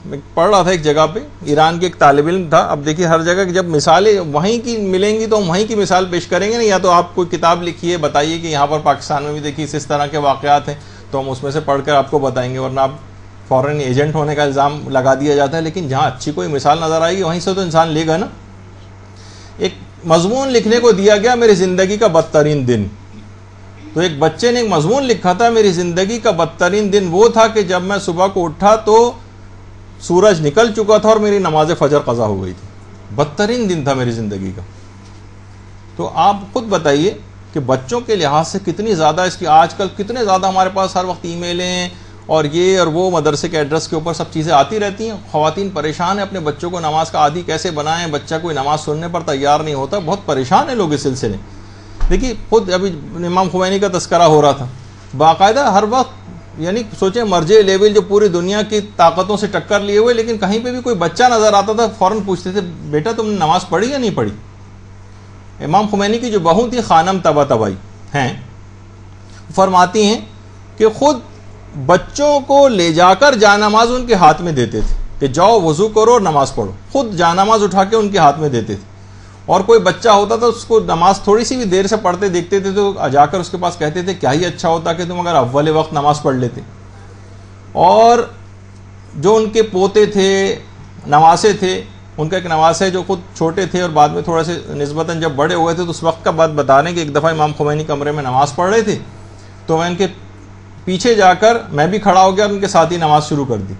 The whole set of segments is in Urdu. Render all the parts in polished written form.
میں پڑھ رہا تھا ایک جگہ پہ، ایران کے ایک طالب علم تھا. اب دیکھیے ہر جگہ جب مثالیں وہیں کی ملیں گی تو ہم وہیں کی مثال پیش کریں گے نا. یا تو آپ کوئی کتاب لکھیے، بتائیے کہ یہاں پر پاکستان میں بھی دیکھیے اس طرح کے واقعات ہیں، تو ہم اس میں سے پڑھ کر آپ کو بتائیں گے. ورنہ آپ فورن ایجنٹ ہونے کا الزام لگا دیا جاتا ہے. لیکن جہاں اچھی کوئی مثال نظر آئے گی وہیں سے تو انسان لے گا نا. ایک مضمون لکھنے کو دیا گیا، میری زندگی کا بدترین دن. تو ایک بچے نے ایک مضمون لکھا تھا، میری زندگی کا بدترین دن وہ تھا کہ جب میں صبح کو اٹھا تو سورج نکل چکا تھا اور میری نماز فجر قضا ہو گئی تھی. بدترین دن تھا میری زندگی کا. تو آپ خود بتائیے کہ بچوں کے لحاظ سے کتنی زیادہ اس کی آج کل کتنے زیادہ ہمارے پاس ہر وقت ای میلیں اور یہ اور وہ مدرسے کے ایڈریس کے اوپر سب چیزیں آتی رہتی ہیں. خواتین پریشان ہیں اپنے بچوں کو نماز کا عادی کیسے بنائیں. بچہ کوئی نماز سننے پر تیار نہیں ہوتا. بہت پریشان ہیں لوگ اس سلسلے. دیکھیے خود ابھی امام خمینی کا تذکرہ ہو رہا تھا. باقاعدہ ہر وقت یعنی سوچیں مرجع لیول جو پوری دنیا کی طاقتوں سے ٹکر لیے ہوئے، لیکن کہیں پہ بھی کوئی بچہ نظر آتا تھا فوراً پوچھتے تھے بیٹا تم نے نماز پڑھی یا نہیں پڑھی. امام خمینی کی جو بہو تھی خانم طباطبائی ہیں، فرماتی ہیں کہ خود بچوں کو لے جا کر جانماز ان کے ہاتھ میں دیتے تھے کہ جاؤ وضو کرو اور نماز پڑھو. خود جانماز اٹھا کے ان کے ہاتھ میں دیتے تھے. اور کوئی بچہ ہوتا تھا اس کو نماز تھوڑی سی بھی دیر سے پڑھتے دیکھتے تھے تو جا کر اس کے پاس کہتے تھے کیا ہی اچھا ہوتا کہ تم اگر اول وقت نماز پڑھ لیتے. اور جو ان کے پوتے تھے، نواسے تھے، ان کا ایک نواسے جو خود چھوٹے تھے اور بعد میں تھوڑا سے نسبتاً جب بڑے ہوئے تھے تو اس وقت کا بات بتا رہے ہیں کہ ایک دفعہ امام خمینی کمرے میں نماز پڑھ رہے تھے تو میں ان کے پیچھے جا کر میں بھی کھڑا ہو گیا اور ان کے ساتھ ہی نماز شروع کر دی.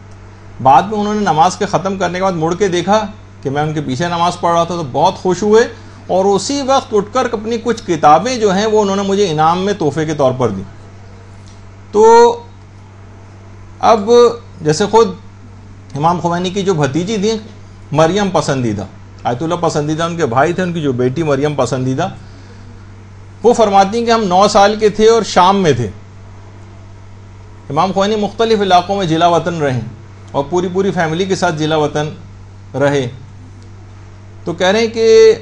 بعد میں انہوں نے نماز کے ختم کرنے کے بعد مڑ کے دیکھا کہ میں ان کے پیچھے نماز پڑھ رہا تھا تو بہت خوش ہوئے اور اسی وقت اٹھ کر اپنی کچھ کتابیں جو ہیں وہ انہوں نے مجھے انعام میں تحفے کے طور پر دی. تو اب جیسے خود امام خمینی کی جو بھتیجی تھیں مریم پسندیدہ، آیت اللہ پسندیدہ ان کے بھائی تھے، ان کی جو بیٹی مریم پسندیدہ، وہ فرماتی ہیں کہ ہم 9 سال کے تھے اور شام میں تھے. امام خمینی مختلف علاقوں میں جلا وطن رہے اور پوری فیملی کے ساتھ جلا وطن رہے. تو کہہ رہے ہیں کہ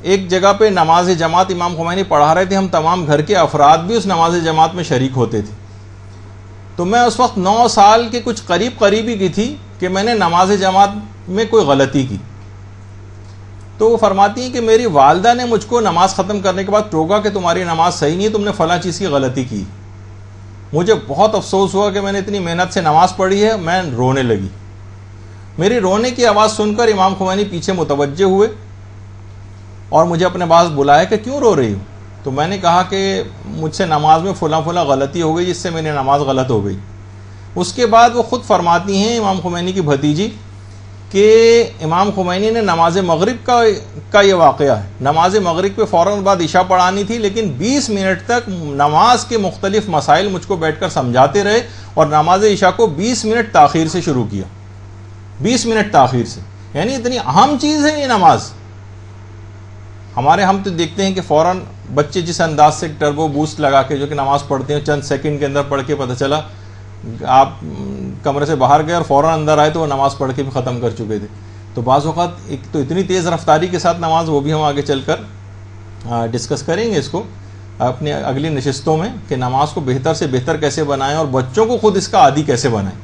ایک جگہ پہ نماز جماعت امام خمینی پڑھا رہے تھے، ہم تمام گھر کے افراد بھی اس نماز جماعت میں شریک ہوتے تھے. تو میں اس وقت 9 سال کے کچھ قریبی کی تھی کہ میں نے نماز جماعت میں کوئی غلطی کی. تو وہ فرماتی ہیں کہ میری والدہ نے مجھ کو نماز ختم کرنے کے بعد ٹوکا کہ تمہاری نماز صحیح نہیں ہے، تم نے فلاں چیز کی غلطی کی. مجھے بہت افسوس ہوا کہ میں نے اتنی محنت سے نماز پڑھی ہے. میں رونے لگی. میری رونے کی آواز سن کر امام خمینی پیچھے متوجہ ہوئے اور مجھے اپنے پاس بلایا کہ کیوں رو رہی ہوں. تو میں نے کہا کہ مجھ سے نماز میں فلاں غلطی ہو گئی جس سے میری نماز غلط ہو گئی. اس کے بعد وہ خود فرماتی ہیں امام خمینی کی بھتیجی کہ امام خمینی نے نماز مغرب کا یہ واقعہ ہے. نماز مغرب پہ فوراً بعد عشاء پڑھانی تھی لیکن 20 منٹ تک نماز کے مختلف مسائل مجھ کو بیٹھ کر سمجھاتے رہے اور نماز عشاء کو 20 منٹ تاخیر سے شروع کیا. 20 منٹ تاخیر سے، یعنی اتنی اہم چیز ہے یہ نماز. ہمارے ہم تو دیکھتے ہیں کہ فوراً بچے جس انداز سے ٹربو بوسٹ لگا کے جو کہ نماز پڑھتے ہیں چند سیکنڈ کے اندر پڑھ کے پتہ چلا آپ کمرے سے باہر گئے اور فوراً اندر آئے تو وہ نماز پڑھ کے بھی ختم کر چکے تھے. تو بعض اوقات ایک تو اتنی تیز رفتاری کے ساتھ نماز، وہ بھی ہم آگے چل کر ڈسکس کریں گے اس کو اپنی اگلی نشستوں میں کہ نماز کو بہتر سے بہتر کیسے بنائیں اور بچوں کو خود اس کا عادی کیسے بنائیں.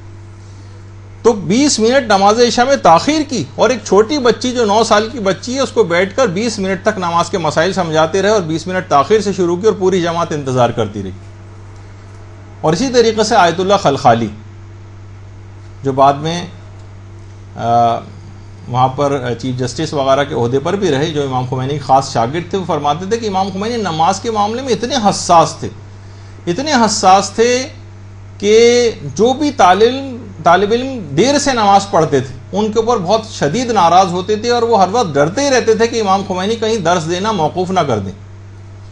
تو 20 منٹ نماز عشاء میں تاخیر کی اور ایک چھوٹی بچی جو 9 سال کی بچی ہے اس کو بیٹھ کر 20 منٹ تک نماز کے مسائل سمجھاتے رہے اور 20 منٹ تاخیر سے شروع کی اور پوری جماعت انتظار کرتی رہی. اور اسی طریقے سے آیت اللہ خلخالی جو بعد میں وہاں پر چیف جسٹس وغیرہ کے عہدے پر بھی رہے، جو امام خمینی کے خاص شاگرد تھے، وہ فرماتے تھے کہ امام خمینی نماز کے معاملے میں اتنے حساس تھے کہ جو بھی طالب علم دیر سے نماز پڑھتے تھے ان کے اوپر بہت شدید ناراض ہوتے تھے اور وہ ہر وقت ڈرتے ہی رہتے تھے کہ امام خمینی کہیں درس دینا موقوف نہ کر دیں،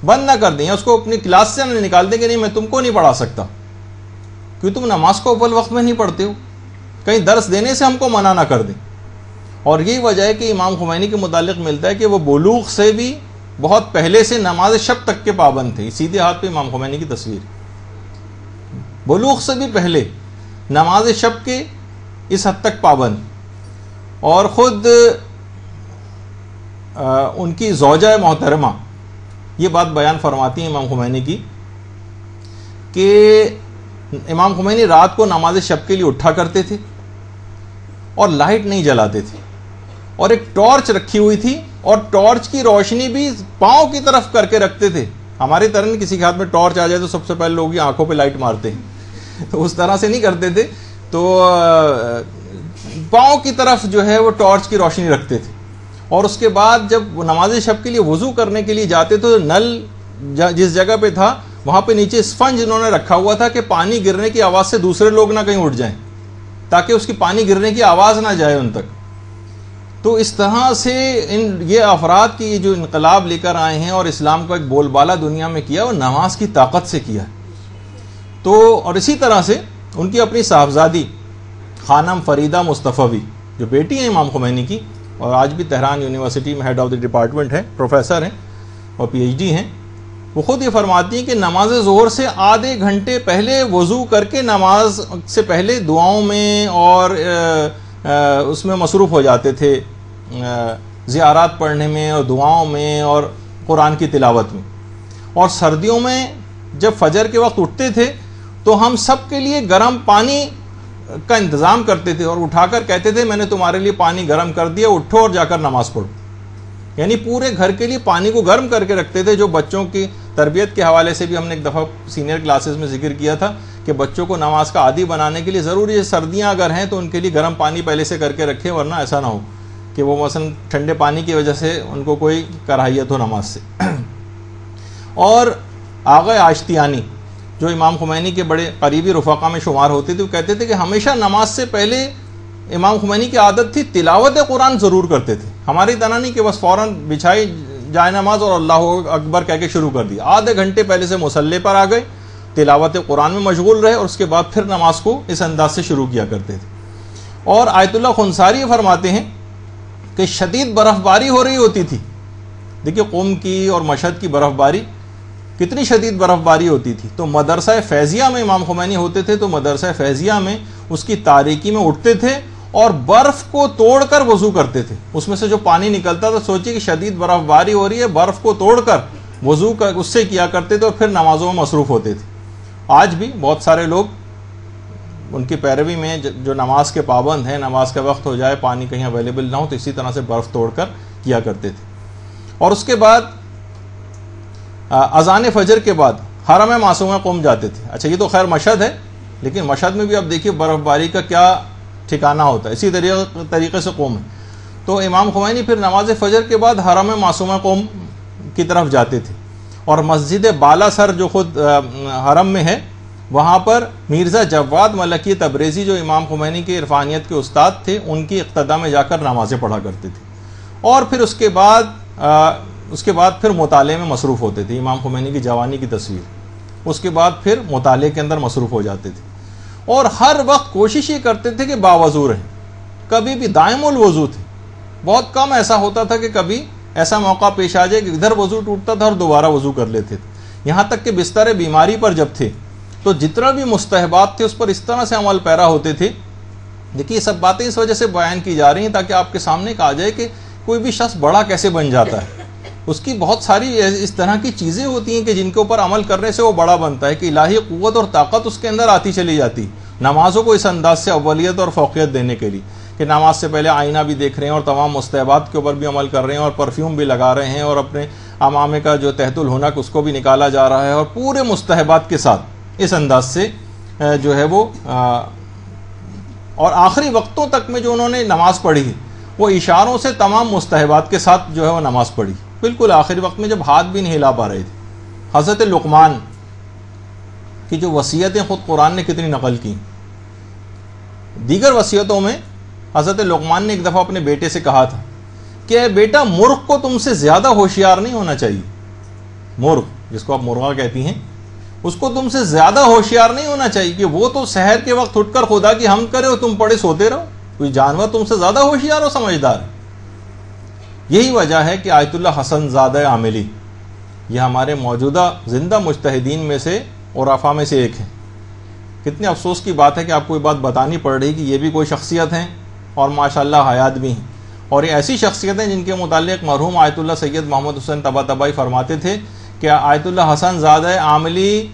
بند نہ کر دیں، یا اس کو اپنی کلاس سے نہ نکال دیں کہ نہیں میں تم کو نہیں پڑھا سکتا کیونکہ تم نماز کو اول وقت میں نہیں پڑھتے ہو، کہیں درس دینے سے ہم کو منع نہ کر دیں. اور یہی وجہ ہے کہ امام خمینی کے متعلق ملتا ہے کہ وہ بلوغ سے بھی بہت پہلے سے نماز شب تک کے پابند تھے. سیدھے ہاتھ پہ امام خمینی کی تصویر، بلوغ سے بھی پہلے نماز شب کے اس حد تک پابند. اور خود ان کی زوجہ محترمہ یہ بات بیان فرماتی ہیں امام خمینی کی کہ امام خمینی رات کو نماز شب کے لیے اٹھا کرتے تھے اور لائٹ نہیں جلاتے تھے، اور ایک ٹارچ رکھی ہوئی تھی، اور ٹارچ کی روشنی بھی پاؤں کی طرف کر کے رکھتے تھے. ہماری طرح نہیں کسی کے ہاتھ میں ٹارچ آ جائے تو سب سے پہلے لوگ ہی آنکھوں پہ لائٹ مارتے ہیں، تو اس طرح سے نہیں کرتے تھے. تو پاؤں کی طرف جو ہے وہ ٹارچ کی روشنی رکھتے تھے. اور اس کے بعد جب نماز شب کے لیے وضو کرنے کے لیے جاتے تو نل جس جگہ پہ تھا وہاں پہ نیچے اسفنج انہوں نے رکھا ہوا تھا کہ پانی گرنے کی آواز سے دوسرے لوگ نہ کہیں اٹھ جائیں، تاکہ اس کی پانی گرنے کی آواز نہ جائے ان تک. تو اس طرح سے یہ افراد کی جو انقلاب لے کر آئے ہیں اور اسلام کو ایک بول بالا دنیا میں کیا، وہ نماز کی طاقت سے کیا. تو اور اسی طرح سے ان کی اپنی صاحبزادی خانم فریدہ مصطفی جو بیٹی ہیں امام خمینی کی، اور آج بھی تہران یونیورسٹی میں ہیڈ آف دی ڈپارٹمنٹ ہیں، پروفیسر ہیں اور پی ایچ ڈی ہیں، وہ خود یہ فرماتی ہیں کہ نماز ظہر سے آدھے گھنٹے پہلے وضو کر کے نماز سے پہلے دعاؤں میں اور اس میں مصروف ہو جاتے تھے، زیارات پڑھنے میں اور دعاؤں میں اور قرآن کی تلاوت میں. اور سردیوں میں جب فجر کے وقت اٹھتے تھے تو ہم سب کے لیے گرم پانی کا انتظام کرتے تھے اور اٹھا کر کہتے تھے میں نے تمہارے لیے پانی گرم کر دیا، اٹھو اور جا کر نماز پڑھو. یعنی پورے گھر کے لیے پانی کو گرم کر کے رکھتے تھے. جو بچوں کی تربیت کے حوالے سے بھی ہم نے ایک دفعہ سینئر کلاسز میں ذکر کیا تھا کہ بچوں کو نماز کا عادی بنانے کے لیے ضروری ہے سردیاں اگر ہیں تو ان کے لیے گرم پانی پہلے سے کر کے رکھیں، ورنہ ایسا نہ ہو کہ وہ مثلا ٹھنڈے پانی کی وجہ سے ان کو کوئی کراہیت ہو نماز سے. اور آغا آشتیانی جو امام خمینی کے بڑے قریبی رفقا میں شمار ہوتے تھے، وہ کہتے تھے کہ ہمیشہ نماز سے پہلے امام خمینی کی عادت تھی تلاوت قرآن ضرور کرتے تھے. ہماری طرح نہیں کہ بس فوراً بچھائی جائے نماز اور اللہ اکبر کہہ کے شروع کر دیا. آدھے گھنٹے پہلے سے مصلی پر آ گئے، تلاوت قرآن میں مشغول رہے، اور اس کے بعد پھر نماز کو اس انداز سے شروع کیا کرتے تھے. اور آیت اللہ خنساری فرماتے ہیں کہ شدید برف باری ہو رہی ہوتی تھی. دیکھیے قم کی اور مشہد کی برف باری کتنی شدید برف باری ہوتی تھی. تو مدرسہ فیضیہ میں امام خمینی ہوتے تھے، تو مدرسہ فیضیہ میں اس کی تاریکی میں اٹھتے تھے اور برف کو توڑ کر وضو کرتے تھے. اس میں سے جو پانی نکلتا تھا، سوچیے کہ شدید برف باری ہو رہی ہے، برف کو توڑ کر وضو اس سے کیا کرتے تھے اور پھر نمازوں میں مصروف ہوتے تھے. آج بھی بہت سارے لوگ ان کی پیروی میں جو نماز کے پابند ہیں، نماز کا وقت ہو جائے پانی کہیں اویلیبل نہ ہو تو اسی طرح سے برف توڑ کر کیا کرتے تھے. اور اس کے بعد اذان فجر کے بعد حرم معصومہ قم جاتے تھے. اچھا یہ تو خیر مشہد ہے، لیکن مشہد میں بھی اب دیکھیے برف باری کا کیا ٹھکانہ ہوتا ہے. اسی طریقے سے قم ہے. تو امام خمینی پھر نماز فجر کے بعد حرم معصومہ قم کی طرف جاتے تھے، اور مسجد بالا سر جو خود حرم میں ہے وہاں پر مرزا جواد ملکی تبریزی جو امام خمینی کے عرفانیت کے استاد تھے، ان کی اقتدا میں جا کر نمازیں پڑھا کرتے تھے. اور پھر اس کے بعد پھر مطالعے میں مصروف ہوتے تھے. امام خمینی کی جوانی کی تصویر، اس کے بعد پھر مطالعے کے اندر مصروف ہو جاتے تھے. اور ہر وقت کوشش یہ کرتے تھے کہ باوضو رہیں، کبھی بھی دائم الوضو تھے. بہت کم ایسا ہوتا تھا کہ کبھی ایسا موقع پیش آ جائے کہ ادھر وضو ٹوٹتا تھا اور دوبارہ وضو کر لیتے تھے. یہاں تک کہ بستر بیماری پر جب تھے تو جتنا بھی مستحبات تھے اس پر اس طرح سے عمل پیرا ہوتے تھے. دیکھیے یہ سب باتیں اس وجہ سے بیان کی جا رہی ہیں تاکہ آپ کے سامنے آ جائے کہ کوئی بھی شخص بڑا کیسے بن جاتا ہے. اس کی بہت ساری اس طرح کی چیزیں ہوتی ہیں کہ جن کے اوپر عمل کرنے سے وہ بڑا بنتا ہے، کہ الہی قوت اور طاقت اس کے اندر آتی چلی جاتی. نمازوں کو اس انداز سے اولیت اور فوقیت دینے کے لیے کہ نماز سے پہلے آئینہ بھی دیکھ رہے ہیں اور تمام مستحبات کے اوپر بھی عمل کر رہے ہیں اور پرفیوم بھی لگا رہے ہیں اور اپنے امامے کا جو تحت الحنک اس کو بھی نکالا جا رہا ہے، اور پورے مستحبات کے ساتھ اس انداز سے جو ہے وہ اور آخری وقتوں تک میں جو انہوں نے نماز پڑھی وہ اشاروں سے تمام مستحبات کے ساتھ جو ہے وہ نماز پڑھی. بالکل آخری وقت میں جب ہاتھ بھی نہیں ہلا پا رہے تھے. حضرت لقمان کی جو وصیتیں خود قرآن نے کتنی نقل کی. دیگر وصیتوں میں حضرت لقمان نے ایک دفعہ اپنے بیٹے سے کہا تھا کہ اے بیٹا، مرغ کو تم سے زیادہ ہوشیار نہیں ہونا چاہیے. مرغ جس کو آپ مرغا کہتی ہیں، اس کو تم سے زیادہ ہوشیار نہیں ہونا چاہیے کہ وہ تو سحر کے وقت اٹھ کر خدا کی حمد کرے اور تم پڑے سوتے رہو. کوئی جانور تم سے زیادہ ہوشیار اور سمجھدار ہے. یہی وجہ ہے کہ آیت اللہ حسن زادہ عاملی یہ ہمارے موجودہ زندہ مجتہدین میں سے عرفاء میں سے ایک ہے. کتنے افسوس کی بات ہے کہ آپ کو یہ بات بتانی پڑ رہی کہ یہ بھی کوئی شخصیت ہیں اور ماشاءاللہ حیات بھی ہیں. اور یہ ایسی شخصیت ہیں جن کے متعلق مرحوم آیت اللہ سید محمد حسین طباطبائی فرماتے تھے کہ آیت اللہ حسن زادہ عاملی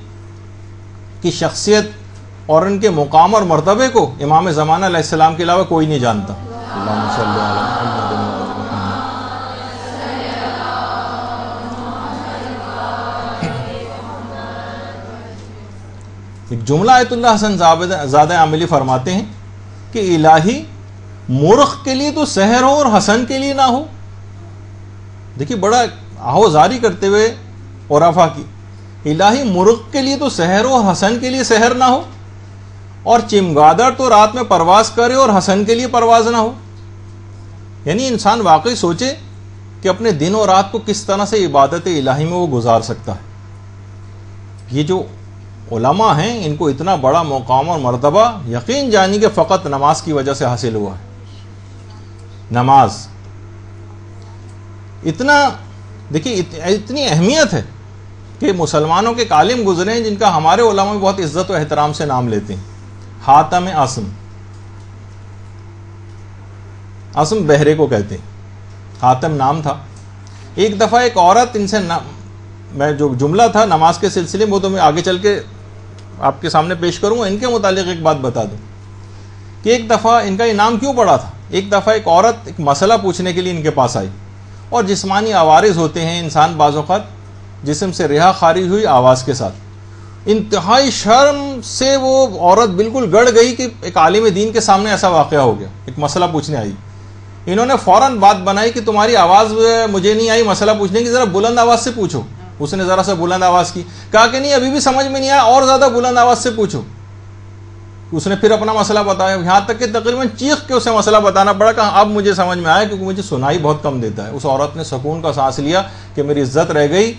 کی شخصیت اور ان کے مقام اور مرتبے کو امام زمانہ علیہ السلام کے علاوہ کوئی نہیں جانتا. اللہم صلی علی محمد و آل محمد. ایک جملہ آیت اللہ حسن زادہ عاملی فرماتے ہیں کہ الہی مرخ کے لیے تو سحر ہو اور حسن کے لیے نہ ہو. دیکھیے بڑا آہوزاری کرتے ہوئے عرفا کی، الہی مرغ کے لیے تو سحر ہو اور حسن کے لیے سحر نہ ہو، اور چمگادڑ تو رات میں پرواز کرے اور حسن کے لیے پرواز نہ ہو. یعنی انسان واقعی سوچے کہ اپنے دن اور رات کو کس طرح سے عبادت الہی میں وہ گزار سکتا ہے. یہ جو علماء ہیں ان کو اتنا بڑا مقام اور مرتبہ یقین جانی کہ فقط نماز کی وجہ سے حاصل ہوا ہے. نماز اتنا دیکھیے اتنی اہمیت ہے کہ مسلمانوں کے عالم گزرے ہیں جن کا ہمارے علماء میں بہت عزت و احترام سے نام لیتے ہیں. حاتم اسم بہرے کو کہتے ہیں، حاتم نام تھا. ایک دفعہ ایک عورت ان سے میں جو جملہ تھا نماز کے سلسلے میں وہ تو میں آگے چل کے آپ کے سامنے پیش کروں گا. ان کے متعلق ایک بات بتا دوں کہ ایک دفعہ ان کا انعام کیوں پڑا تھا. ایک دفعہ ایک عورت ایک مسئلہ پوچھنے کے لیے ان کے پاس آئی، اور جسمانی عوارض ہوتے ہیں انسان بعض اوقات جسم سے رہا خارج ہوئی آواز کے ساتھ، انتہائی شرم سے وہ عورت بالکل گڑ گئی کہ ایک عالم دین کے سامنے ایسا واقعہ ہو گیا. ایک مسئلہ پوچھنے آئی، انہوں نے فوراً بات بنائی کہ تمہاری آواز مجھے نہیں آئی مسئلہ پوچھنے کی، ذرا بلند آواز سے پوچھو. اس نے ذرا سا بلند آواز کی، کہا کہ نہیں ابھی بھی سمجھ میں نہیں آیا، اور زیادہ بلند آواز سے پوچھو. اس نے پھر اپنا مسئلہ بتایا، یہاں تک کہ تقریباً چیخ کے اسے مسئلہ بتانا پڑا. کہا اب مجھے سمجھ میں آیا کیونکہ مجھے سنائی بہت کم دیتا ہے. اس عورت نے سکون کا سانس لیا کہ میری عزت رہ گئی.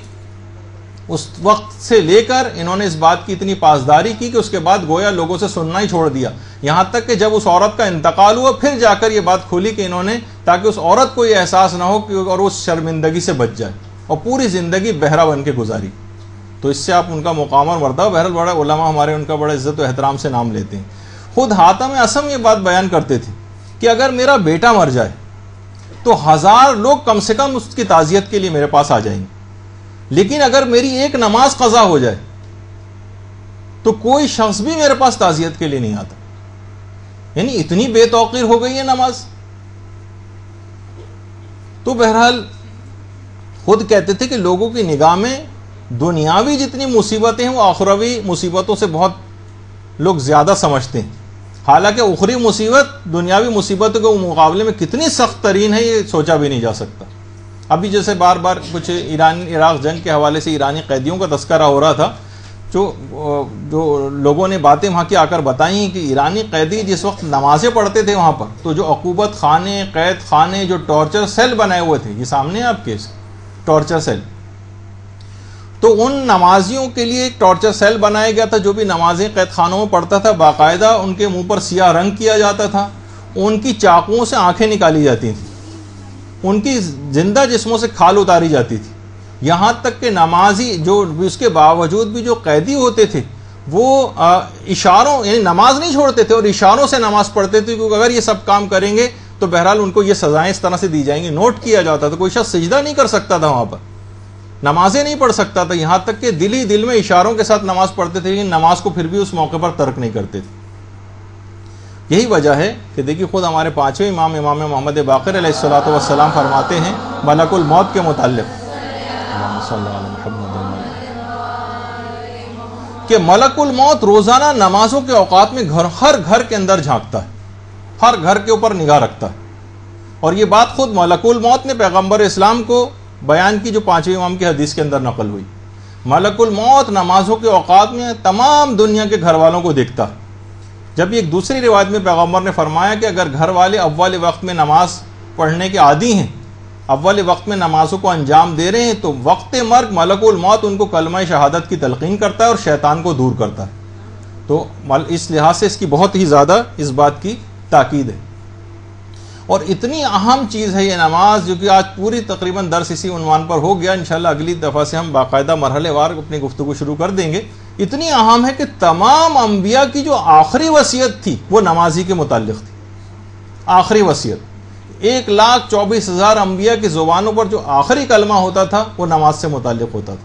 اس وقت سے لے کر انہوں نے اس بات کی اتنی پاسداری کی کہ اس کے بعد گویا لوگوں سے سننا ہی چھوڑ دیا. یہاں تک کہ جب اس عورت کا انتقال ہوا پھر جا کر یہ بات کھولی کہ انہوں نے، تاکہ اس عورت کو یہ احساس نہ ہو کہ اور اس شرمندگی سے بچ جائے، اور پوری زندگی بہرا بن کے گزاری. تو اس سے آپ ان کا مقام اور مرتبہ، بہرحال بڑا علماء ہمارے ان کا بڑا عزت و احترام سے نام لیتے ہیں. خود حاتم اسم یہ بات بیان کرتے تھے کہ اگر میرا بیٹا مر جائے تو 1000 لوگ کم سے کم اس کی تعزیت کے لیے میرے پاس آ جائیں گے، لیکن اگر میری ایک نماز قضا ہو جائے تو کوئی شخص بھی میرے پاس تعزیت کے لیے نہیں آتا. یعنی اتنی بے توقیر ہو گئی ہے نماز. تو بہرحال خود کہتے تھے کہ لوگوں کی نگاہ میں دنیاوی جتنی مصیبتیں ہیں وہ آخروی مصیبتوں سے بہت لوگ زیادہ سمجھتے ہیں، حالانکہ اخری مصیبت دنیاوی مصیبتوں کے مقابلے میں کتنی سخت ترین ہے یہ سوچا بھی نہیں جا سکتا. ابھی جیسے بار بار کچھ ایران عراق جنگ کے حوالے سے ایرانی قیدیوں کا تذکرہ ہو رہا تھا، جو لوگوں نے باتیں وہاں کی آ کر بتائیں کہ ایرانی قیدی جس وقت نمازیں پڑھتے تھے وہاں پر، تو جو عقوبت خانے، قید خانے، جو ٹارچر سیل بنائے ہوئے تھے، یہ سامنے آپ کے ٹارچر سیل، تو ان نمازیوں کے لیے ایک ٹارچر سیل بنایا گیا تھا. جو بھی نمازیں قید خانوں میں پڑھتا تھا باقاعدہ ان کے منہ پر سیاہ رنگ کیا جاتا تھا، ان کی چاقوؤں سے آنکھیں نکالی جاتی تھیں، ان کی زندہ جسموں سے کھال اتاری جاتی تھی. یہاں تک کہ نمازی جو اس کے باوجود بھی جو قیدی ہوتے تھے وہ اشاروں یعنی نماز نہیں چھوڑتے تھے اور اشاروں سے نماز پڑھتے تھے، کیونکہ اگر یہ سب کام کریں گے تو بہرحال ان کو یہ سزائیں اس طرح سے دی جائیں گی. نوٹ کیا جاتا تھا، کوئی شخص سجدہ نہیں کر سکتا تھا وہاں پر، نمازیں نہیں پڑھ سکتا تھا، یہاں تک کہ دل ہی دل میں اشاروں کے ساتھ نماز پڑھتے تھے، لیکن نماز کو پھر بھی اس موقع پر ترک نہیں کرتے تھے. یہی وجہ ہے کہ دیکھیے خود ہمارے 5ویں امام محمد باقر علیہ الصلوۃ والسلام فرماتے ہیں ملک الموت کے متعلق کہ ملک الموت روزانہ نمازوں کے اوقات میں ہر گھر کے اندر جھانکتا ہے، ہر گھر کے اوپر نگاہ رکھتا ہے. اور یہ بات خود ملک الموت نے پیغمبر اسلام کو بیان کی جو 5ویں امام کی حدیث کے اندر نقل ہوئی. ملک الموت نمازوں کے اوقات میں تمام دنیا کے گھر والوں کو دیکھتا. جب ایک دوسری روایت میں پیغمبر نے فرمایا کہ اگر گھر والے اول وقت میں نماز پڑھنے کے عادی ہیں، اول وقت میں نمازوں کو انجام دے رہے ہیں، تو وقت مرگ ملک الموت ان کو کلمہ شہادت کی تلقین کرتا ہے اور شیطان کو دور کرتا ہے. تو اس لحاظ سے اس کی بہت ہی زیادہ اس بات کی تاکید ہے. اور اتنی اہم چیز ہے یہ نماز، جو کہ آج پوری تقریباً درس اسی عنوان پر ہو گیا. انشاءاللہ اگلی دفعہ سے ہم باقاعدہ مرحلے وار اپنی گفتگو شروع کر دیں گے. اتنی اہم ہے کہ تمام انبیاء کی جو آخری وصیت تھی وہ نمازی کے متعلق تھی. آخری وصیت 1,24,000 انبیاء کی زبانوں پر جو آخری کلمہ ہوتا تھا وہ نماز سے متعلق ہوتا تھا.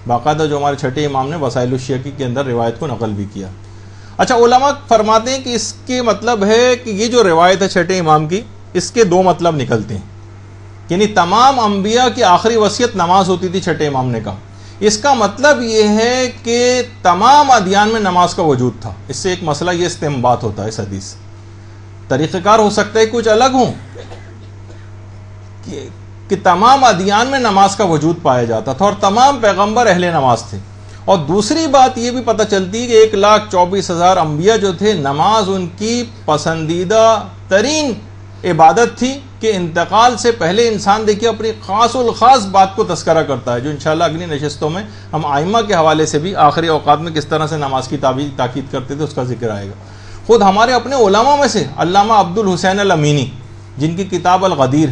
باقاعدہ جو ہمارے چھٹے امام نے وسائل الشیعہ کے اندر روایت کو نقل بھی کیا. اچھا علماء فرماتے ہیں کہ اس کے مطلب ہے کہ یہ جو روایت ہے چھٹے امام کی، اس کے دو مطلب نکلتے ہیں، یعنی تمام انبیاء کی آخری وصیت نماز ہوتی تھی، چھٹے امام نے کہا اس کا مطلب یہ ہے کہ تمام ادیان میں نماز کا وجود تھا۔ اس سے ایک مسئلہ یہ استنباط ہوتا ہے اس حدیث سے، طریقہ کار ہو سکتا ہے کچھ الگ ہوں کہ تمام ادیان میں نماز کا وجود پایا جاتا تھا اور تمام پیغمبر اہل نماز تھے، اور دوسری بات یہ بھی پتہ چلتی ہے کہ 1,24,000 انبیاء جو تھے نماز ان کی پسندیدہ ترین عبادت تھی کہ انتقال سے پہلے انسان دیکھیے اپنی خاص الخاص بات کو تذکرہ کرتا ہے، جو انشاءاللہ اگلی نشستوں میں ہم ائمہ کے حوالے سے بھی آخری اوقات میں کس طرح سے نماز کی تاکید کرتے تھے اس کا ذکر آئے گا۔ خود ہمارے اپنے علماء میں سے علامہ عبد الحسین الامینی، جن کی کتاب الغدیر،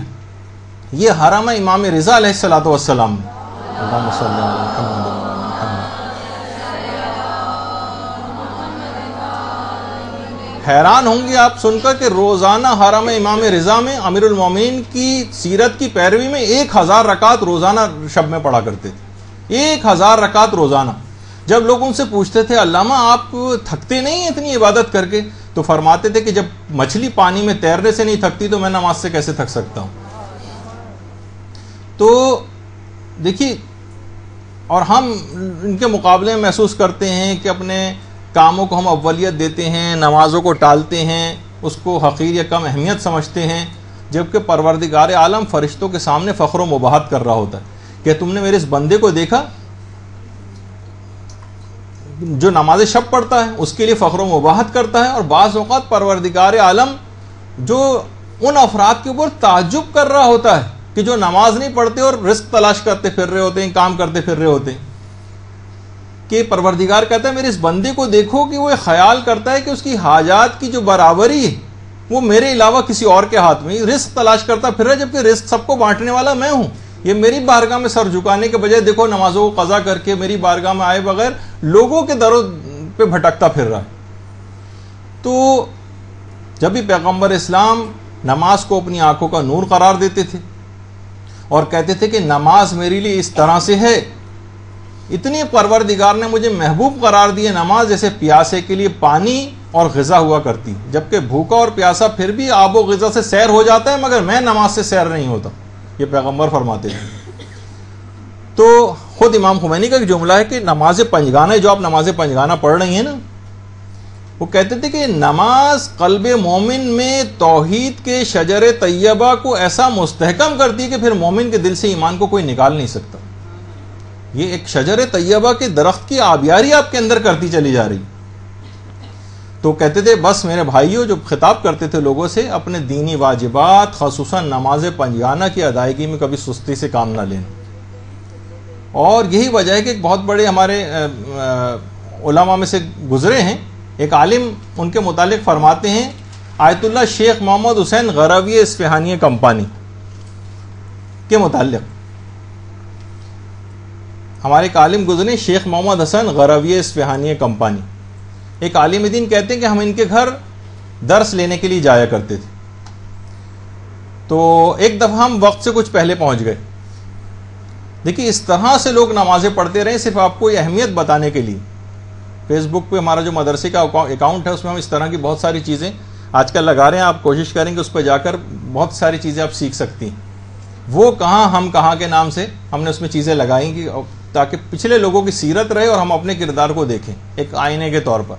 یہ حرم امام رضا علیہ الصلوۃ والسلام میں، اللہم صلی علی محمد وعلی محمد، حیران ہوں گے آپ سن کر کہ روزانہ حرم امام رضا میں امیر المومنین کی سیرت کی پیروی میں 1000 رکعت روزانہ شب میں پڑھا کرتے تھے، 1000 رکعت روزانہ۔ جب لوگ ان سے پوچھتے تھے علامہ آپ تھکتے نہیں ہیں اتنی عبادت کر کے؟ تو فرماتے تھے کہ جب مچھلی پانی میں تیرنے سے نہیں تھکتی تو میں نماز سے کیسے تھک سکتا ہوں؟ تو دیکھیے، اور ہم ان کے مقابلے میں محسوس کرتے ہیں کہ اپنے کاموں کو ہم اولیت دیتے ہیں، نمازوں کو ٹالتے ہیں، اس کو حقیر یا کم اہمیت سمجھتے ہیں، جبکہ پروردگار عالم فرشتوں کے سامنے فخر و مباحت کر رہا ہوتا ہے کہ تم نے میرے اس بندے کو دیکھا جو نماز شب پڑھتا ہے، اس کے لیے فخر و مباحت کرتا ہے، اور بعض اوقات پروردگار عالم جو ان افراد کے اوپر تعجب کر رہا ہوتا ہے کہ جو نماز نہیں پڑھتے اور رزق تلاش کرتے پھر رہے ہوتے ہیں، کام کرتے پھر رہے ہوتے ہیں، کہ پروردگار کہتا ہے میرے اس بندے کو دیکھو کہ وہ خیال کرتا ہے کہ اس کی حاجات کی جو برابری ہے وہ میرے علاوہ کسی اور کے ہاتھ میں، رزق تلاش کرتا پھر رہا ہے، جبکہ رزق سب کو بانٹنے والا میں ہوں۔ یہ میری بارگاہ میں سر جھکانے کے بجائے دیکھو نمازوں کو قضا کر کے میری بارگاہ میں آئے بغیر لوگوں کے دروں پہ بھٹکتا پھر رہا ہے۔ تو جب بھی پیغمبر اسلام نماز کو اپنی آنکھوں کا نور قرار دیتے تھے اور کہتے تھے کہ نماز میرے لیے اس طرح سے ہے، اتنی پروردگار نے مجھے محبوب قرار دی ہے نماز جیسے پیاسے کے لیے پانی اور غذا ہوا کرتی، جبکہ بھوکا اور پیاسا پھر بھی آب و غذا سے سیر ہو جاتا ہے مگر میں نماز سے سیر نہیں ہوتا، یہ پیغمبر فرماتے ہیں۔ تو خود امام خمینی کا ایک جملہ ہے کہ نماز پنجگانہ، جو آپ نماز پنجگانہ پڑھ رہی ہیں نا، وہ کہتے تھے کہ نماز قلب مومن میں توحید کے شجر طیبہ کو ایسا مستحکم کرتی ہے کہ پھر مومن کے دل سے ایمان کو کوئی نکال نہیں سکتا۔ یہ ایک شجر طیبہ کے درخت کی آبیاری آپ کے اندر کرتی چلی جا رہی۔ تو کہتے تھے بس میرے بھائیوں، جو خطاب کرتے تھے لوگوں سے، اپنے دینی واجبات خصوصاً نماز پنجگانہ کی ادائیگی میں کبھی سستی سے کام نہ لینا۔ اور یہی وجہ ہے کہ ایک بہت بڑے ہمارے علماء میں سے گزرے ہیں، ایک عالم ان کے متعلق فرماتے ہیں، آیت اللہ شیخ محمد حسین غروی اصفہانی کمپانی کے متعلق ہمارے ایک عالم گزرے، شیخ محمد حسن غروی اصفہانی کمپانی، ایک عالم دین، کہتے ہیں کہ ہم ان کے گھر درس لینے کے لیے جایا کرتے تھے۔ تو ایک دفعہ ہم وقت سے کچھ پہلے پہنچ گئے۔ دیکھیے اس طرح سے لوگ نمازیں پڑھتے رہے، صرف آپ کو یہ اہمیت بتانے کے لیے۔ فیس بک پہ ہمارا جو مدرسے کا اکاؤنٹ ہے اس میں ہم اس طرح کی بہت ساری چیزیں آج کل لگا رہے ہیں، آپ کوشش کریں کہ اس پہ جا کر بہت ساری چیزیں آپ سیکھ سکتی ہیں۔ وہ کہاں ہم کہاں کے نام سے ہم نے اس میں چیزیں لگائیں گی تاکہ پچھلے لوگوں کی سیرت رہے اور ہم اپنے کردار کو دیکھیں ایک آئینے کے طور پر۔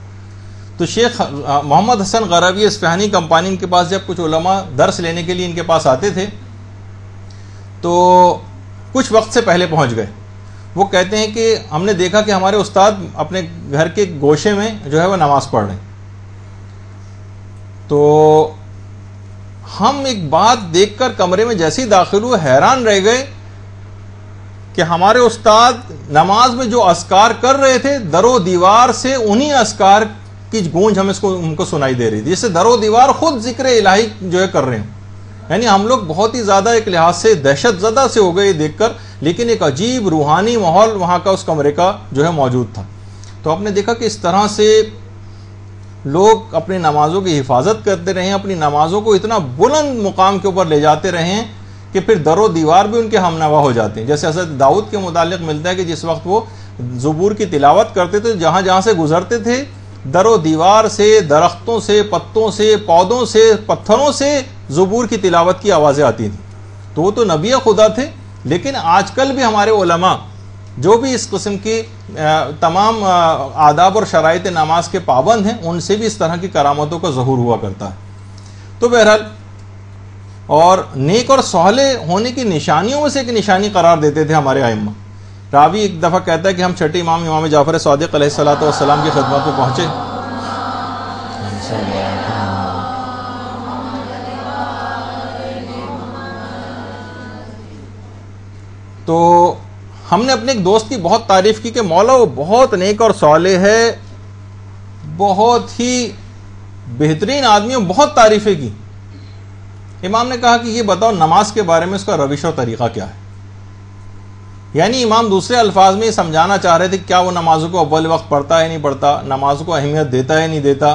تو شیخ محمد حسن غروی اصفہانی کمپانی، ان کے پاس جب کچھ علماء درس لینے کے لیے ان کے پاس آتے تھے تو کچھ وقت سے پہلے پہنچ گئے۔ وہ کہتے ہیں کہ ہم نے دیکھا کہ ہمارے استاد اپنے گھر کے گوشے میں جو ہے وہ نماز پڑھ رہے ہیں۔ تو ہم ایک بات دیکھ کر کمرے میں جیسے ہی داخل ہوئے حیران رہ گئے کہ ہمارے استاد نماز میں جو اذکار کر رہے تھے در و دیوار سے انہی اذکار کی گونج ہمیں ان کو سنائی دے رہی تھی، جیسے در و دیوار خود ذکر الہی جو ہے کر رہے ہیں۔ یعنی ہم لوگ بہت ہی زیادہ ایک لحاظ سے دہشت زدہ سے ہو گئے یہ دیکھ کر، لیکن ایک عجیب روحانی ماحول وہاں کا اس کمرے کا جو ہے موجود تھا۔ تو آپ نے دیکھا کہ اس طرح سے لوگ اپنی نمازوں کی حفاظت کرتے رہے ہیں، اپنی نمازوں کو اتنا بلند مقام کے اوپر لے جاتے رہے ہیں کہ پھر در و دیوار بھی ان کے ہم نوا ہو جاتے ہیں۔ جیسے حضرت داؤد کے متعلق ملتا ہے کہ جس وقت وہ زبور کی تلاوت کرتے تھے، جہاں جہاں سے گزرتے تھے در و دیوار سے، درختوں سے، پتوں سے، پودوں سے، پتھروں سے زبور کی تلاوت کی آوازیں آتی تھیں. تو وہ تو نبی خدا تھے، لیکن آج کل بھی ہمارے علماء جو بھی اس قسم کی تمام آداب اور شرائط نماز کے پابند ہیں، ان سے بھی اس طرح کی کرامتوں کا ظہور ہوا کرتا ہے. تو بہرحال، اور نیک اور صالح ہونے کی نشانیوں میں سے ایک نشانی قرار دیتے تھے ہمارے ائمہ. راوی ایک دفعہ کہتا ہے کہ ہم چھٹے امام جعفر صادق علیہ الصلوۃ والسلام کی خدمت میں پہنچے. تو ہم نے اپنے ایک دوست کی بہت تعریف کی کہ مولا وہ بہت نیک اور صالح ہے، بہت ہی بہترین آدمی، بہت تعریفیں کی. امام نے کہا کہ یہ بتاؤ نماز کے بارے میں اس کا روش اور طریقہ کیا ہے. یعنی امام دوسرے الفاظ میں یہ سمجھانا چاہ رہے تھے کہ کیا وہ نمازوں کو اول وقت پڑھتا ہے نہیں پڑھتا، نماز کو اہمیت دیتا ہے نہیں دیتا.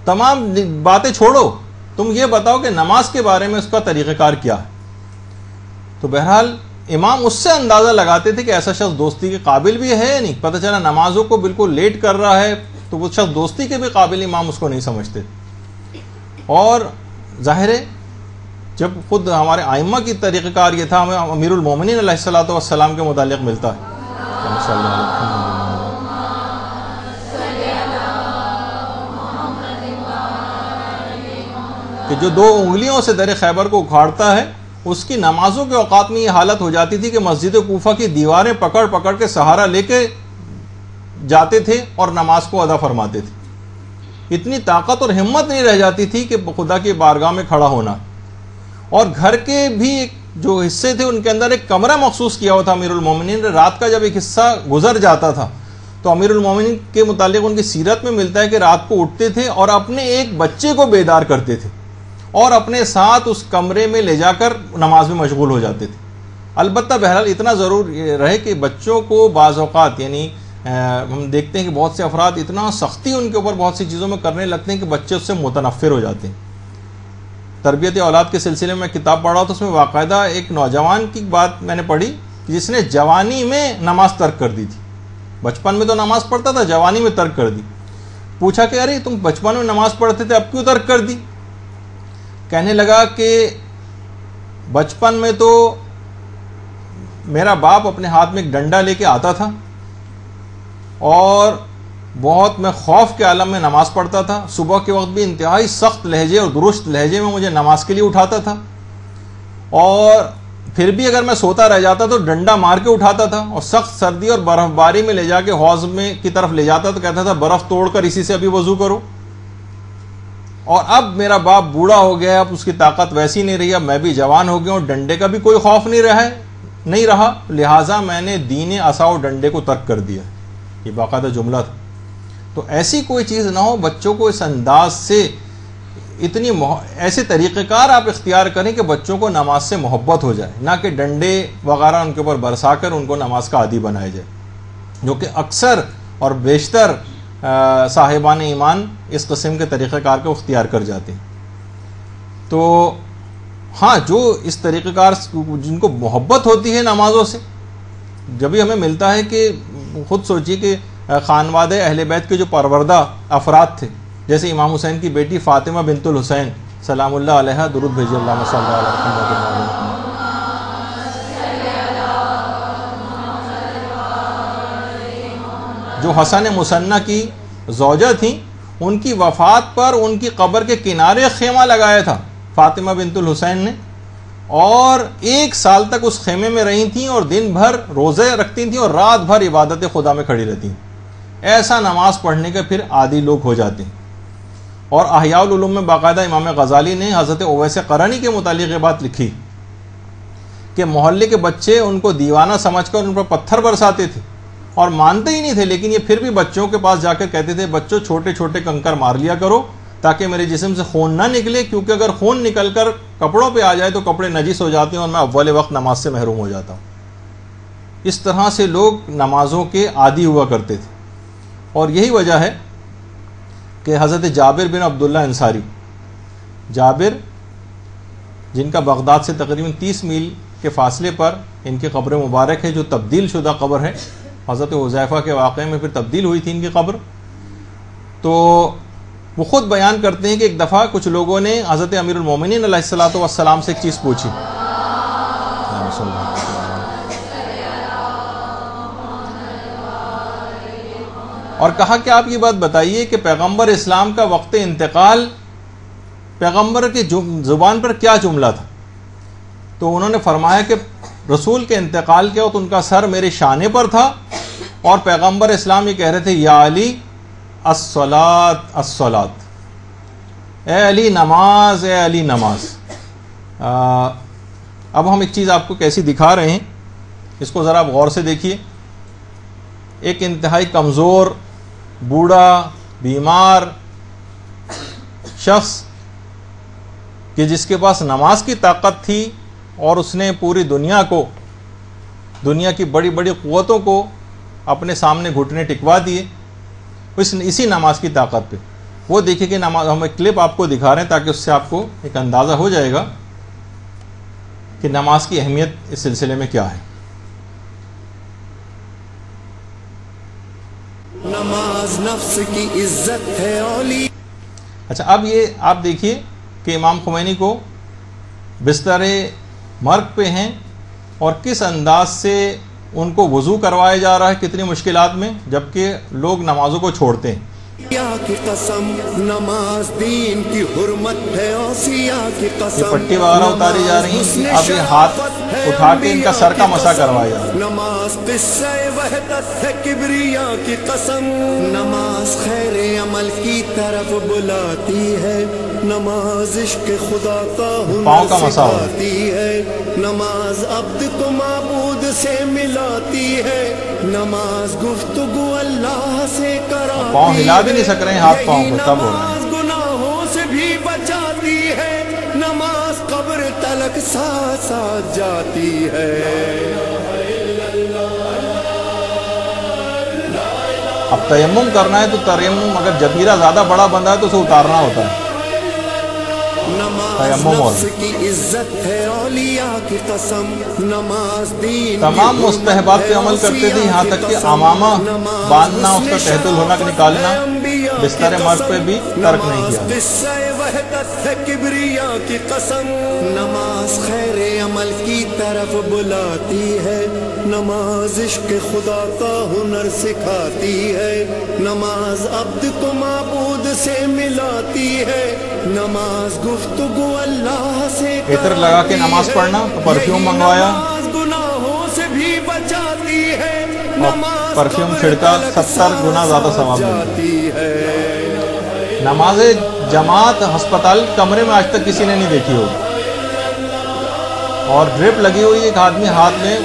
تمام باتیں چھوڑو، تم یہ بتاؤ کہ نماز کے بارے میں اس کا طریقہ کار کیا ہے. تو بہرحال امام اس سے اندازہ لگاتے تھے کہ ایسا شخص دوستی کے قابل بھی ہے یا نہیں. پتہ چلا نمازوں کو بالکل لیٹ کر رہا ہے تو وہ شخص دوستی کے بھی قابل امام اس کو نہیں سمجھتے. اور ظاہر ہے جب خود ہمارے ائمہ کی طریقہ کار یہ تھا، ہمیں امیر المومنین علیہ الصلوۃ والسلام کے متعلق ملتا ہے کہ جو 2 انگلیوں سے در خیبر کو اکھاڑتا ہے، اس کی نمازوں کے اوقات میں یہ حالت ہو جاتی تھی کہ مسجد کوفہ کی دیواریں پکڑ پکڑ کے سہارا لے کے جاتے تھے اور نماز کو ادا فرماتے تھے. اتنی طاقت اور ہمت نہیں رہ جاتی تھی کہ خدا کی بارگاہ میں کھڑا ہونا. اور گھر کے بھی جو حصے تھے ان کے اندر ایک کمرہ مخصوص کیا ہوا تھا امیر المومنین نے. رات کا جب ایک حصہ گزر جاتا تھا تو امیر المومنین کے متعلق ان کی سیرت میں ملتا ہے کہ رات کو اٹھتے تھے اور اپنے ایک بچے کو بیدار کرتے تھے اور اپنے ساتھ اس کمرے میں لے جا کر نماز میں مشغول ہو جاتے تھے. البتہ بہرحال اتنا ضرور رہے کہ بچوں کو بعض اوقات، یعنی ہم دیکھتے ہیں کہ بہت سے افراد اتنا سختی ان کے اوپر بہت سی چیزوں میں کرنے لگتے ہیں کہ بچے اس سے متنفر ہو جاتے ہیں. تربیت اولاد کے سلسلے میں کتاب پڑھا تو اس میں باقاعدہ ایک نوجوان کی بات میں نے پڑھی جس نے جوانی میں نماز ترک کر دی تھی. بچپن میں تو نماز پڑھتا تھا، جوانی میں ترک کر دی. پوچھا کہ ارے تم بچپن میں نماز پڑھتے تھے اب کیوں ترک کر دی؟ کہنے لگا کہ بچپن میں تو میرا باپ اپنے ہاتھ میں ایک ڈنڈا لے کے آتا تھا اور بہت میں خوف کے عالم میں نماز پڑھتا تھا. صبح کے وقت بھی انتہائی سخت لہجے اور درست لہجے میں مجھے نماز کے لیے اٹھاتا تھا، اور پھر بھی اگر میں سوتا رہ جاتا تو ڈنڈا مار کے اٹھاتا تھا، اور سخت سردی اور برف باری میں لے جا کے حوض میں کی طرف لے جاتا تو کہتا تھا برف توڑ کر اسی سے ابھی وضو کرو. اور اب میرا باپ بوڑھا ہو گیا، اب اس کی طاقت ویسی نہیں رہی، اب میں بھی جوان ہو گیا اور ڈنڈے کا بھی کوئی خوف نہیں رہا، لہٰذا میں نے دین عصا و ڈنڈے کو ترک کر دیا. یہ باقاعدہ جملہ تھا. تو ایسی کوئی چیز نہ ہو، بچوں کو اس انداز سے ایسے طریقہ کار آپ اختیار کریں کہ بچوں کو نماز سے محبت ہو جائے، نہ کہ ڈنڈے وغیرہ ان کے اوپر برسا کر ان کو نماز کا عادی بنایا جائے، جو کہ اکثر اور بیشتر صاحبان ایمان اس قسم کے طریقہ کار کو اختیار کر جاتے ہیں. تو ہاں، جو اس طریقہ کار جن کو محبت ہوتی ہے نمازوں سے، جبھی ہمیں ملتا ہے کہ خود سوچیے کہ خانوادہ اہل بیت کے جو پروردہ افراد تھے، جیسے امام حسین کی بیٹی فاطمہ بنت الحسین سلام اللہ علیہ، درود بھیجیے اللہم صلی اللہ علیہ وسلم، جو حسن مثنی کی زوجہ تھیں، ان کی وفات پر ان کی قبر کے کنارے خیمہ لگایا تھا فاطمہ بنت الحسین نے، اور 1 سال تک اس خیمے میں رہی تھیں اور دن بھر روزے رکھتی تھیں اور رات بھر عبادت خدا میں کھڑی رہتی ہیں. ایسا نماز پڑھنے کے پھر عادی لوگ ہو جاتے ہیں. اور احیاء العلوم میں باقاعدہ امام غزالی نے حضرت اویس قرنی کے متعلق یہ بات لکھی کہ محلے کے بچے ان کو دیوانہ سمجھ کر ان پر پتھر برساتے تھے اور مانتے ہی نہیں تھے، لیکن یہ پھر بھی بچوں کے پاس جا کر کہتے تھے بچوں چھوٹے چھوٹے کنکر مار لیا کرو تاکہ میرے جسم سے خون نہ نکلے، کیونکہ اگر خون نکل کر کپڑوں پہ آ جائے تو کپڑے نجس ہو جاتے ہیں اور میں اول وقت نماز سے محروم ہو جاتا ہوں. اس طرح سے لوگ نمازوں کے عادی ہوا کرتے تھے. اور یہی وجہ ہے کہ حضرت جابر بن عبداللہ انصاری، جابر جن کا بغداد سے تقریباً 30 میل کے فاصلے پر ان کی قبر مبارک ہے، جو تبدیل شدہ قبر ہے، حضرت حذیفہ کے واقعے میں پھر تبدیل ہوئی تھی ان کی قبر. تو وہ خود بیان کرتے ہیں کہ ایک دفعہ کچھ لوگوں نے حضرت امیر المومنین علیہ الصلوۃ والسلام سے ایک چیز پوچھی، اور کہا کہ آپ یہ بات بتائیے کہ پیغمبر اسلام کا وقت انتقال پیغمبر کی زبان پر کیا جملہ تھا؟ تو انہوں نے فرمایا کہ رسول کے انتقال کے وقت ان کا سر میرے شانے پر تھا، اور پیغمبر اسلام یہ کہہ رہے تھے یا علی الصلاۃ الصلاۃ، اے علی نماز، اے علی نماز۔ اب ہم ایک چیز آپ کو کیسی دکھا رہے ہیں، اس کو ذرا غور سے دیکھیے۔ ایک انتہائی کمزور، بوڑھا، بیمار شخص کہ جس کے پاس نماز کی طاقت تھی، اور اس نے پوری دنیا کو، دنیا کی بڑی بڑی قوتوں کو اپنے سامنے گھٹنے ٹکوا دیے اسی نماز کی طاقت پہ۔ وہ دیکھیں کہ نماز، ہم ایک کلپ آپ کو دکھا رہے ہیں تاکہ اس سے آپ کو ایک اندازہ ہو جائے گا کہ نماز کی اہمیت اس سلسلے میں کیا ہے۔ نماز نفس کی عزت ہے اولی۔ اچھا، اب یہ آپ دیکھیے کہ امام خمینی کو بستر مرگ پہ ہیں، اور کس انداز سے ان کو وضو کروایا جا رہا ہے، کتنی مشکلات میں، جبکہ لوگ نمازوں کو چھوڑتے ہیں۔ کی قسم نماز دین کی حرمت ہے، اوصیا کی قسم یہ پٹی وغیرہ اتاری جا رہی ہیں، اب یہ ہاتھ اٹھا کے ان کا سر کا مسح کروایا جا رہا ہے۔ نماز قصہ وحدت ہے کبریا کی قسم، نماز خیر عمل کی طرف بلاتی ہے، نماز عشق خدا کا ہنر سکھاتی ہے، نماز عبد کو معبود سے ملاتی ہے، نماز گفتگو اللہ سے کراتی، پاؤں ہلا بھی نہیں سک رہے ہیں، ہاتھ پاؤں کو تب ہو رہا ہے۔ نماز گناہوں سے بھی بچاتی ہے، نماز قبر تلک ساتھ ساتھ جاتی ہے۔ اب تیمم کرنا ہے تو تیمم اگر جبیرہ زیادہ بڑا بندہ ہے تو اسے اتارنا ہوتا ہے۔ نماز نفس کی عزت ہے، اولیاء کی قسم نماز دین تمام مستحبات پہ عمل کرتے تھے، یہاں تک کہ امامہ باندھنا، اس کا تحت الحنک نکالنا بستر مرگ پہ بھی ترک نہیں کیا۔ قصہ وحدت ہے کبریا کی قسم، نماز خیر عمل کی طرف بلاتی ہے، نماز عشق خدا کا ہنر سکھاتی ہے، نماز عبد کو معبود سے ملاتی ہے، نماز گفتگو اللہ سے عطر لگا کے نماز پڑھنا، تو پرفیوم منگوایا، نماز گناہوں سے بھی بچاتی ہے، اور پرفیوم چھڑکا، 70 گنا زیادہ ثواب جاتی ہے۔ نماز جماعت ہسپتال کمرے میں آج تک کسی نے نہیں دیکھی ہوگی، اور ڈرپ لگی ہوئی ایک آدمی ہاتھ میں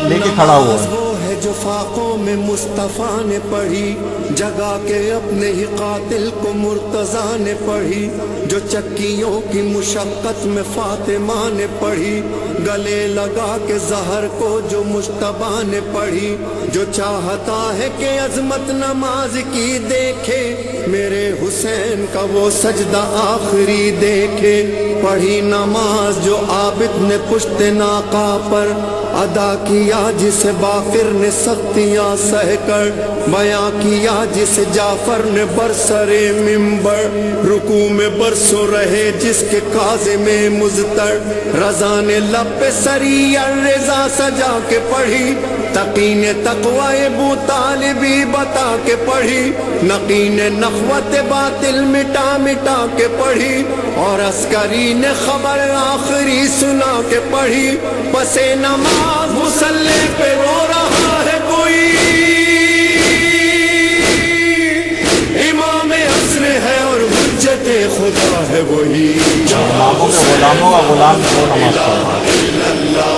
لے کے کھڑا ہوا ہے۔ وہ ہے جو فاقوں میں مصطفیٰ نے پڑھی، جگا کے اپنے ہی قاتل کو مرتضیٰ نے پڑھی، جو چکیوں کی مشقت میں فاطمہ نے پڑھی، گلے لگا کے زہر کو جو مجتبیٰ نے پڑھی، جو چاہتا ہے کہ عظمت نماز کی دیکھے، میرے حسین کا وہ سجدہ آخری دیکھے، پڑھی نماز جو عابد نے پشت ناقہ پر ادا کیا، جسے باقر نے سختیاں سہ کر بیاں کیا، جسے جعفر نے برسر منبر رکوع میں برسوں رہے، جس کے کاظم مضطر رضا نے لب پہ سری الرضا سجا کے پڑھی، تقی نے تقوی ابو طالبی بتا کے پڑھی، نقی نے نخوت باطل مٹا مٹا کے پڑھی، اور عسکری نے خبر آخری سنا کے پڑھی، پس نماز مصلی پہ رو رہا ہے کوئی، امام عصر ہے اور حجت خدا ہے وہی، غلاموں کا غلام کو نماز پڑھنا۔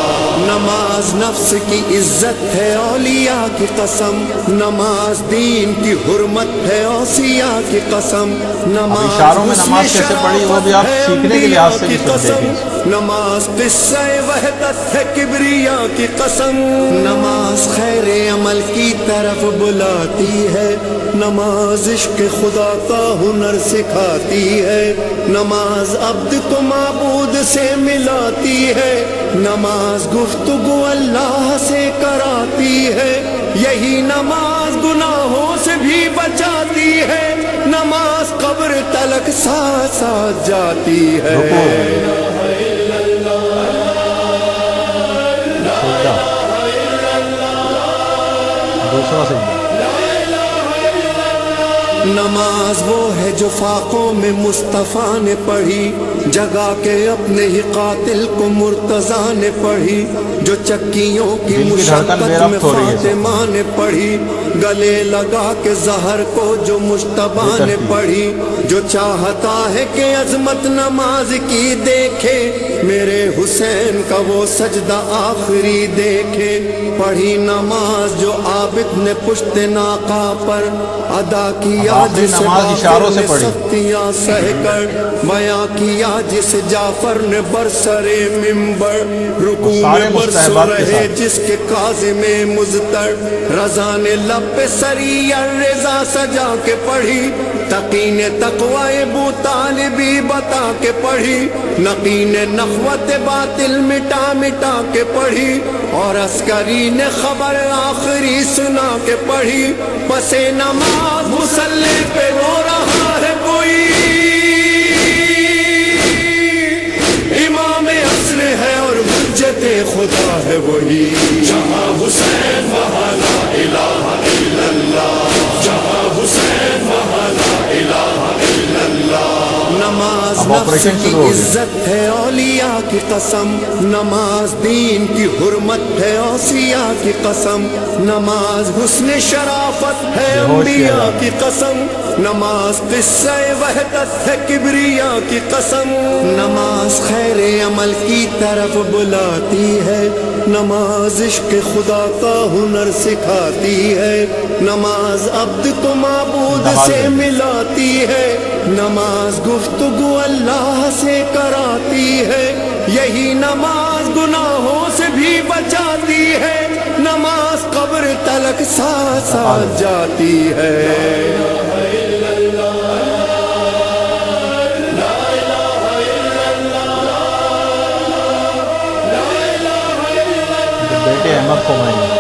نماز نفس کی عزت ہے، اولیاء کی قسم نماز دین کی حرمت ہے، اوصیاء کی قسم اب اشاروں میں نماز کیسے پڑھی وہ بھی آپ سیکھنے کے لحاظ سے بھی سن دیکھیں۔ نماز قصہ وحدت ہے کبریا کی قسم، نماز خیر عمل کی طرف بلاتی ہے، نماز عشق خدا کا ہنر سکھاتی ہے، نماز عبد کو معبود سے ملاتی ہے، نماز گفتگو اللہ سے کراتی ہے، یہی نماز گناہوں سے بھی بچاتی ہے، نماز قبر تلک ساتھ ساتھ جاتی ہے۔ دوسرا سجدہ، نماز وہ ہے جو فاقوں میں مصطفیٰ نے پڑھی، جگا کے اپنے ہی قاتل کو مرتضیٰ نے پڑھی، جو چکیوں کی مشقت میں فاطمہ نے پڑھی، گلے لگا کے زہر کو جو مجتبیٰ نے پڑھی، جو چاہتا ہے کہ عظمت نماز کی دیکھے، میرے حسین کا وہ سجدہ آخری دیکھے، پڑھی نماز جو عابد نے پشت ناقہ پر ادا کیا، جس اشاروں سے سختیاں سہ کر بیاں کیا، جس جعفر نے برسر منبر رکوع میں برس رہے، جس کے کاظم مضطر رضا نے لب پہ سری الرضا سجا کے پڑھی، تقی نے تقوی ابو طالبی بتا کے پڑھی، نقی نے نخوت باطل مٹا مٹا کے پڑھی، اور عسکری نے خبر آخری سنا کے پڑھی، پس نماز مصلی پہ رو رہا ہے کوئی، امام عصر ہے اور حجت خدا ہے وہی، جہاں حسین وہاں لا الہ الا اللہ، جہاں حسین وہاں لا الہ الا اللہ۔ نماز نفس کی عزت ہے اولیاء کی قسم، نماز دین کی حرمت ہے اوصیاء کی قسم، نماز حسن شرافت ہے انبیاء کی قسم، نماز قصہ وحدت ہے کبریاء کی قسم، نماز خیر عمل کی طرف بلاتی ہے، نماز عشق خدا کا ہنر سکھاتی ہے، نماز عبد کو معبود سے ملاتی ہے، نماز گفتگو اللہ سے کراتی ہے، یہی نماز گناہوں سے بھی بچاتی ہے، نماز قبر تلک ساتھ ساتھ جاتی ہے۔ بیٹے احمد خمینی